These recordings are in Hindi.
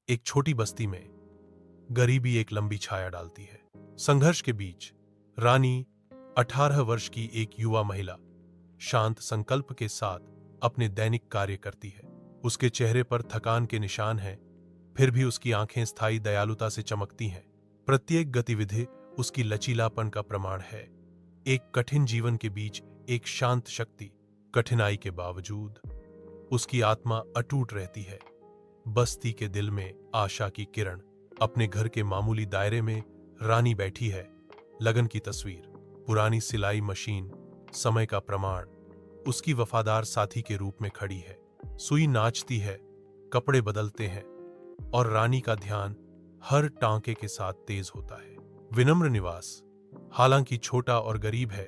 एक छोटी बस्ती में गरीबी एक लंबी छाया डालती है। संघर्ष के बीच रानी 18 वर्ष की एक युवा महिला शांत संकल्प के साथ अपने दैनिक कार्य करती है। उसके चेहरे पर थकान के निशान हैं, फिर भी उसकी आंखें स्थायी दयालुता से चमकती हैं। प्रत्येक गतिविधि उसकी लचीलापन का प्रमाण है। एक कठिन जीवन के बीच एक शांत शक्ति, कठिनाई के बावजूद उसकी आत्मा अटूट रहती है। बस्ती के दिल में आशा की किरण। अपने घर के मामूली दायरे में रानी बैठी है। लगन की तस्वीर, पुरानी सिलाई मशीन, समय का प्रमाण उसकी वफादार साथी के रूप में खड़ी है। सुई नाचती है, कपड़े बदलते हैं और रानी का ध्यान हर टांके के साथ तेज होता है। विनम्र निवास, हालांकि छोटा और गरीब है,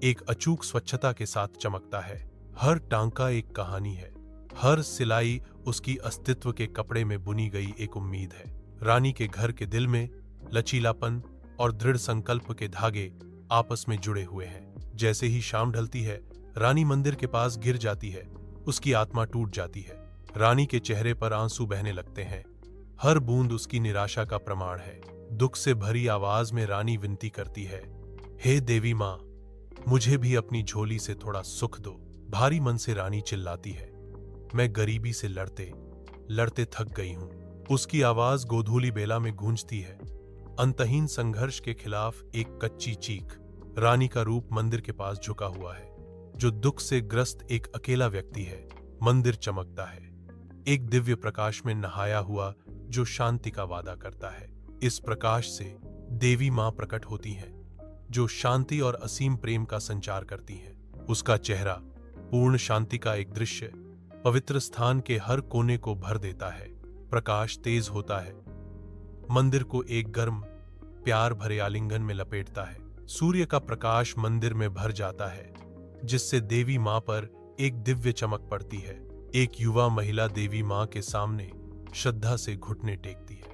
एक अचूक स्वच्छता के साथ चमकता है। हर टांका एक कहानी है, हर सिलाई उसकी अस्तित्व के कपड़े में बुनी गई एक उम्मीद है। रानी के घर के दिल में लचीलापन और दृढ़ संकल्प के धागे आपस में जुड़े हुए हैं। जैसे ही शाम ढलती है, रानी मंदिर के पास गिर जाती है। उसकी आत्मा टूट जाती है। रानी के चेहरे पर आंसू बहने लगते हैं। हर बूंद उसकी निराशा का प्रमाण है। दुख से भरी आवाज में रानी विनती करती है, हे देवी मां, मुझे भी अपनी झोली से थोड़ा सुख दो। भारी मन से रानी चिल्लाती है, मैं गरीबी से लड़ते लड़ते थक गई हूं। उसकी आवाज गोधूली बेला में गूंजती है, अंतहीन संघर्ष के खिलाफ एक कच्ची चीख। रानी का रूप मंदिर के पास झुका हुआ है, जो दुख से ग्रस्त एक अकेला व्यक्ति है। मंदिर चमकता है, एक दिव्य प्रकाश में नहाया हुआ जो शांति का वादा करता है। इस प्रकाश से देवी मां प्रकट होती हैं, जो शांति और असीम प्रेम का संचार करती हैं। उसका चेहरा पूर्ण शांति का एक दृश्य पवित्र स्थान के हर कोने को भर देता है। प्रकाश तेज होता है, मंदिर को एक गर्म प्यार भरे आलिंगन में लपेटता है। सूर्य का प्रकाश मंदिर में भर जाता है, जिससे देवी मां पर एक दिव्य चमक पड़ती है। एक युवा महिला देवी मां के सामने श्रद्धा से घुटने टेकती है।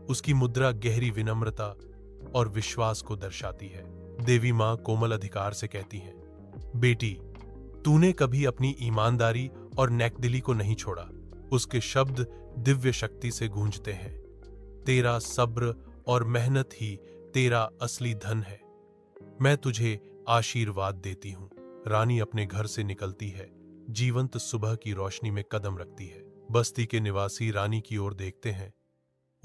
उसकी मुद्रा गहरी विनम्रता और विश्वास को दर्शाती है। देवी मां कोमल अधिकार से कहती हैं, बेटी, तूने कभी अपनी ईमानदारी और नेकदिली को नहीं छोड़ा। उसके शब्द दिव्य शक्ति से गूंजते हैं, तेरा सब्र और मेहनत ही तेरा असली धन है। मैं तुझे आशीर्वाद देती हूं। रानी अपने घर से निकलती है, जीवंत सुबह की रोशनी में कदम रखती है। बस्ती के निवासी रानी की ओर देखते हैं,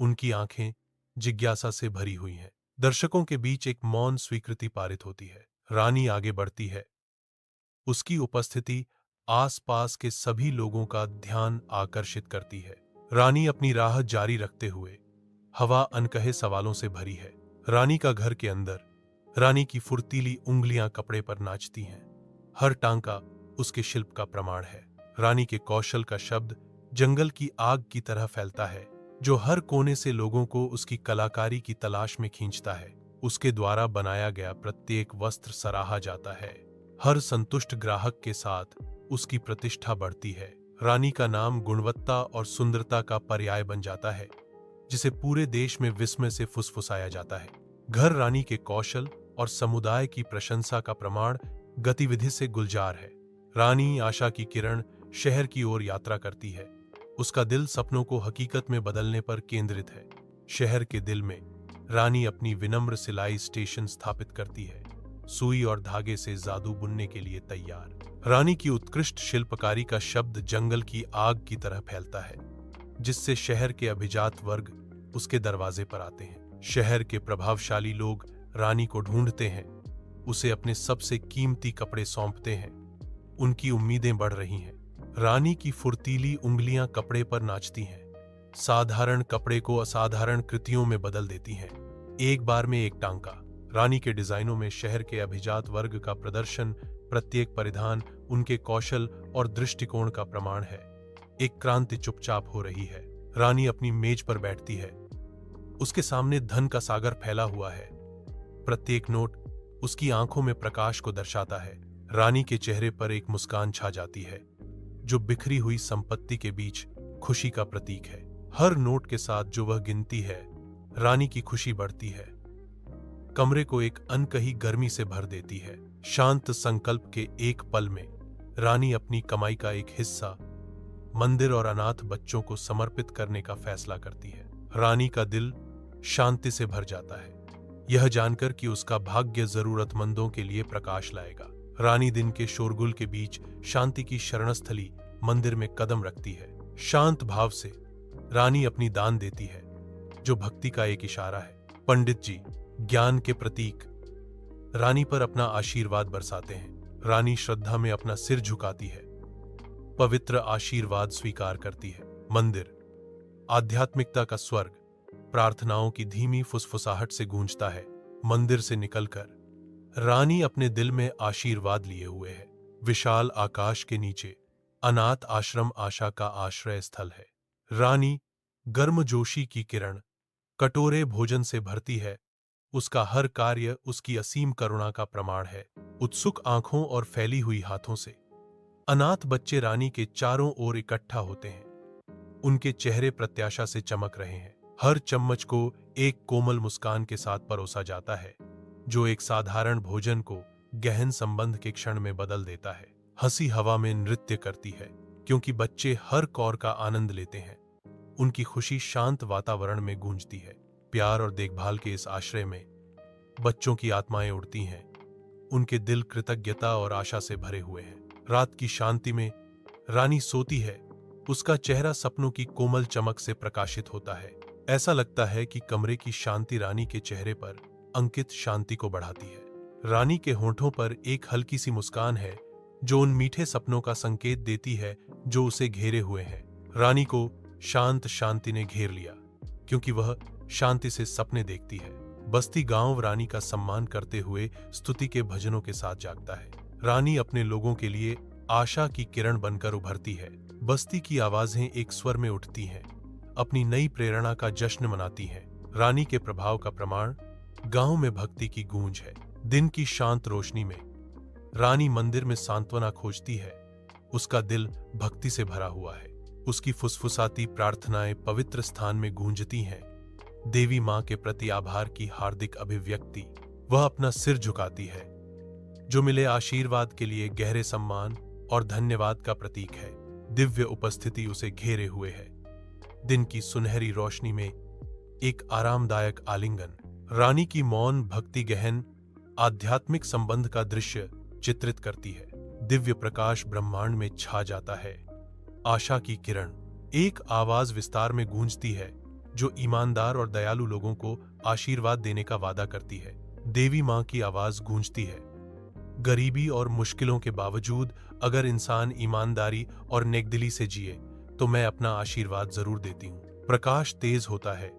उनकी आंखें जिज्ञासा से भरी हुई हैं। दर्शकों के बीच एक मौन स्वीकृति पारित होती है। रानी आगे बढ़ती है, उसकी उपस्थिति आसपास के सभी लोगों का ध्यान आकर्षित करती है। रानी अपनी राह जारी रखते हुए, हवा अनकहे सवालों से भरी है। रानी का घर के अंदर रानी की फुर्तीली उंगलियां कपड़े पर नाचती हैं। हर टांका उसके शिल्प का प्रमाण है। रानी के कौशल का शब्द जंगल की आग की तरह फैलता है, जो हर कोने से लोगों को उसकी कलाकारी की तलाश में खींचता है। उसके द्वारा बनाया गया प्रत्येक वस्त्र सराहा जाता है। हर संतुष्ट ग्राहक के साथ उसकी प्रतिष्ठा बढ़ती है। रानी का नाम गुणवत्ता और सुंदरता का पर्याय बन जाता है, जिसे पूरे देश में विस्मय से फुसफुसाया जाता है। घर रानी के कौशल और समुदाय की प्रशंसा का प्रमाण गतिविधि से गुलजार है। रानी आशा की किरण शहर की ओर यात्रा करती है। उसका दिल सपनों को हकीकत में बदलने पर केंद्रित है। शहर के दिल में रानी अपनी विनम्र सिलाई स्टेशन स्थापित करती है, सुई और धागे से जादू बुनने के लिए तैयार। रानी की उत्कृष्ट शिल्पकारी का शब्द जंगल की आग की तरह फैलता है, जिससे शहर के अभिजात वर्ग उसके दरवाजे पर आते हैं। शहर के प्रभावशाली लोग रानी को ढूंढते हैं, उसे अपने सबसे कीमती कपड़े सौंपते हैं। उनकी उम्मीदें बढ़ रही हैं। रानी की फुर्तीली उंगलियां कपड़े पर नाचती हैं, साधारण कपड़े को असाधारण कृतियों में बदल देती हैं। एक बार में एक टांका। रानी के डिजाइनों में शहर के अभिजात वर्ग का प्रदर्शन, प्रत्येक परिधान उनके कौशल और दृष्टिकोण का प्रमाण है। एक क्रांति चुपचाप हो रही है। रानी अपनी मेज पर बैठती है, उसके सामने धन का सागर फैला हुआ है। प्रत्येक नोट उसकी आंखों में प्रकाश को दर्शाता है। रानी के चेहरे पर एक मुस्कान छा जाती है, जो बिखरी हुई संपत्ति के बीच खुशी का प्रतीक है। हर नोट के साथ जो वह गिनती है, रानी की खुशी बढ़ती है, कमरे को एक अनकही गर्मी से भर देती है। शांत संकल्प के एक पल में रानी अपनी कमाई का एक हिस्सा मंदिर और अनाथ बच्चों को समर्पित करने का फैसला करती है। रानी का दिल शांति से भर जाता है, यह जानकर कि उसका भाग्य जरूरतमंदों के लिए प्रकाश लाएगा। रानी दिन के शोरगुल के बीच शांति की शरणस्थली मंदिर में कदम रखती है। शांत भाव से रानी अपनी दान देती है, जो भक्ति का एक इशारा है। पंडित जी ज्ञान के प्रतीक रानी पर अपना आशीर्वाद बरसाते हैं। रानी श्रद्धा में अपना सिर झुकाती है, पवित्र आशीर्वाद स्वीकार करती है। मंदिर आध्यात्मिकता का स्वर्ग प्रार्थनाओं की धीमी फुसफुसाहट से गूंजता है। मंदिर से निकलकर रानी अपने दिल में आशीर्वाद लिए हुए है। विशाल आकाश के नीचे अनाथ आश्रम आशा का आश्रय स्थल है। रानी गर्मजोशी की किरण कटोरे भोजन से भरती है। उसका हर कार्य उसकी असीम करुणा का प्रमाण है। उत्सुक आंखों और फैली हुई हाथों से अनाथ बच्चे रानी के चारों ओर इकट्ठा होते हैं। उनके चेहरे प्रत्याशा से चमक रहे हैं। हर चम्मच को एक कोमल मुस्कान के साथ परोसा जाता है, जो एक साधारण भोजन को गहन संबंध के क्षण में बदल देता है। हंसी हवा में नृत्य करती है, क्योंकि बच्चे हर कौर का आनंद लेते हैं। उनकी खुशी शांत वातावरण में गूंजती है। प्यार और देखभाल के इस आश्रय में बच्चों की आत्माएं उड़ती हैं। उनके दिल कृतज्ञता और आशा से भरे हुए हैं। रात की शांति में रानी सोती है। उसका चेहरा सपनों की कोमल चमक से प्रकाशित होता है। ऐसा लगता है कि कमरे की शांति रानी के चेहरे पर अंकित शांति को बढ़ाती है। रानी के होंठों पर एक हल्की सी मुस्कान है, जो उन मीठे सपनों का संकेत देती है जो उसे घेरे हुए हैं। रानी को शांत शांति ने घेर लिया, क्योंकि वह शांति से सपने देखती है। बस्ती गांव रानी का सम्मान करते हुए स्तुति के भजनों के साथ जागता है। रानी अपने लोगों के लिए आशा की किरण बनकर उभरती है। बस्ती की आवाजें एक स्वर में उठती हैं, अपनी नई प्रेरणा का जश्न मनाती हैं। रानी के प्रभाव का प्रमाण गांव में भक्ति की गूंज है। दिन की शांत रोशनी में रानी मंदिर में सांत्वना खोजती है। उसका दिल भक्ति से भरा हुआ है। उसकी फुसफुसाती प्रार्थनाएं पवित्र स्थान में गूंजती हैं। देवी मां के प्रति आभार की हार्दिक अभिव्यक्ति। वह अपना सिर झुकाती है, जो मिले आशीर्वाद के लिए गहरे सम्मान और धन्यवाद का प्रतीक है। दिव्य उपस्थिति उसे घेरे हुए है। दिन की सुनहरी रोशनी में एक आरामदायक आलिंगन। रानी की मौन भक्ति गहन आध्यात्मिक संबंध का दृश्य चित्रित करती है। दिव्य प्रकाश ब्रह्मांड में छा जाता है। आशा की किरण एक आवाज विस्तार में गूंजती है, जो ईमानदार और दयालु लोगों को आशीर्वाद देने का वादा करती है। देवी मां की आवाज गूंजती है, गरीबी और मुश्किलों के बावजूद अगर इंसान ईमानदारी और नेकदिली से जिए तो मैं अपना आशीर्वाद जरूर देती हूँ। प्रकाश तेज होता है,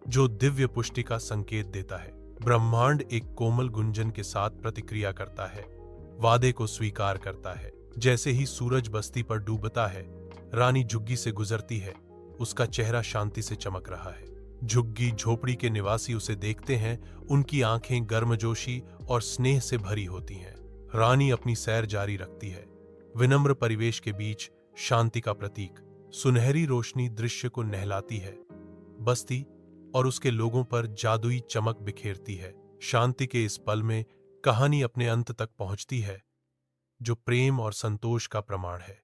जो दिव्य पुष्टि का संकेत देता है। ब्रह्मांड एक कोमल गुंजन के साथ प्रतिक्रिया करता है, वादे को स्वीकार करता है। जैसे ही सूरज बस्ती पर डूबता है, रानी झुग्गी से गुजरती है। उसका चेहरा शांति से चमक रहा है। झुग्गी झोपड़ी के निवासी उसे देखते हैं। उनकी आंखें गर्मजोशी और स्नेह से भरी होती हैं। रानी अपनी सैर जारी रखती है, विनम्र परिवेश के बीच शांति का प्रतीक। सुनहरी रोशनी दृश्य को नहलाती है। बस्ती और उसके लोगों पर जादुई चमक बिखेरती है। शांति के इस पल में कहानी अपने अंत तक पहुंचती है, जो प्रेम और संतोष का प्रमाण है।